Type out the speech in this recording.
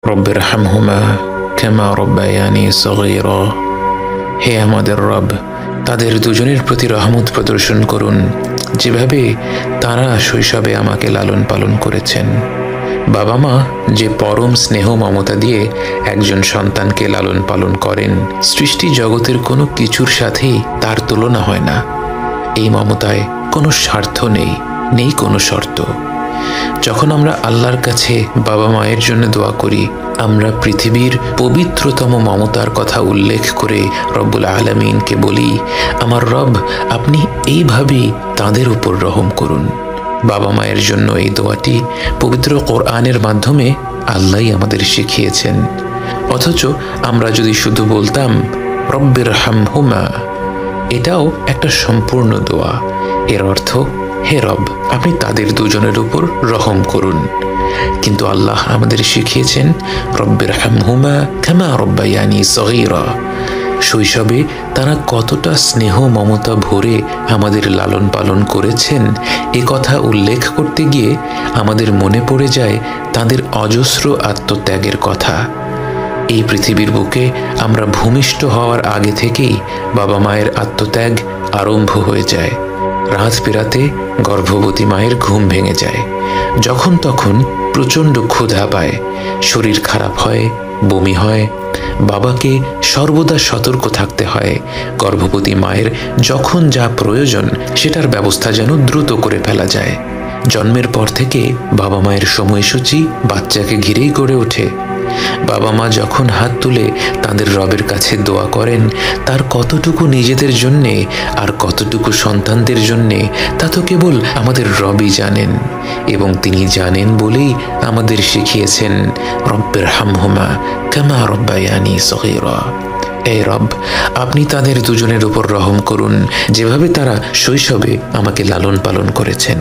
রব্বিরহামহুমা কামা রব্বায়ানি সগীরা। হে আমাদের রব, তাদের দুজনের প্রতি রহমত প্রদর্শন করুন, যেভাবে তারা শৈশবে আমাকে লালন পালন করেছেন। বাবা মা যে পরম স্নেহ মমতা দিয়ে একজন সন্তানকে লালন পালন করেন, সৃষ্টি জগতের কোনো কিছুর সাথেই তার তুলনা হয় না। এই মমতায় কোনো স্বার্থ নেই, নেই কোনো শর্ত। যখন আমরা আল্লাহর কাছে বাবা মায়ের জন্য দোয়া করি, আমরা পৃথিবীর পবিত্রতম মমতার কথা উল্লেখ করে রব্বুল আলামিনকে বলি, আমার রব, আপনি এইভাবেই তাদের উপর রহম করুন। বাবা মায়ের জন্য এই দোয়াটি পবিত্র কোরআনের মাধ্যমে আল্লাহই আমাদের শিখিয়েছেন। অথচ আমরা যদি শুধু বলতাম রব্বিরহামহুমা, এটাও একটা সম্পূর্ণ দোয়া। এর অর্থ, হে রব, আপনি তাদের দুজনের উপর রহম করুন। কিন্তু আল্লাহ আমাদের শিখিয়েছেন রব্বিরহামহুমা কামা রব্বায়ানি সগীরা। শৈশবে তারা কতটা স্নেহ মমতা ভরে আমাদের লালন পালন করেছেন, এ কথা উল্লেখ করতে গিয়ে আমাদের মনে পড়ে যায় তাদের অজস্র আত্মত্যাগের কথা। এই পৃথিবীর বুকে আমরা ভূমিষ্ঠ হওয়ার আগে থেকেই বাবা মায়ের আত্মত্যাগ আরম্ভ হয়ে যায়। রাত পেরাতে গর্ভবতী মায়ের ঘুম ভেঙে যায়, যখন তখন প্রচণ্ড ক্ষুধা পায়, শরীর খারাপ হয়, বমি হয়। বাবাকে সর্বদা সতর্ক থাকতে হয়, গর্ভবতী মায়ের যখন যা প্রয়োজন সেটার ব্যবস্থা যেন দ্রুত করে ফেলা যায়। জন্মের পর থেকে বাবা মায়ের সময়সূচি বাচ্চাকে ঘিরেই গড়ে ওঠে। বাবা মা যখন হাত তুলে তাদের রবের কাছে দোয়া করেন, তার কতটুকু নিজেদের জন্যে আর কতটুকু সন্তানদের জন্যে তা তো কেবল আমাদের রবই জানেন। এবং তিনি জানেন বলেই আমাদের শিখিয়েছেন রব্বিরহামহুমা কামা রব্বায়ানি সগীরা। এই রব, আপনি তাদের দুজনের উপর রহম করুন, যেভাবে তারা শৈশবে আমাকে লালন পালন করেছেন।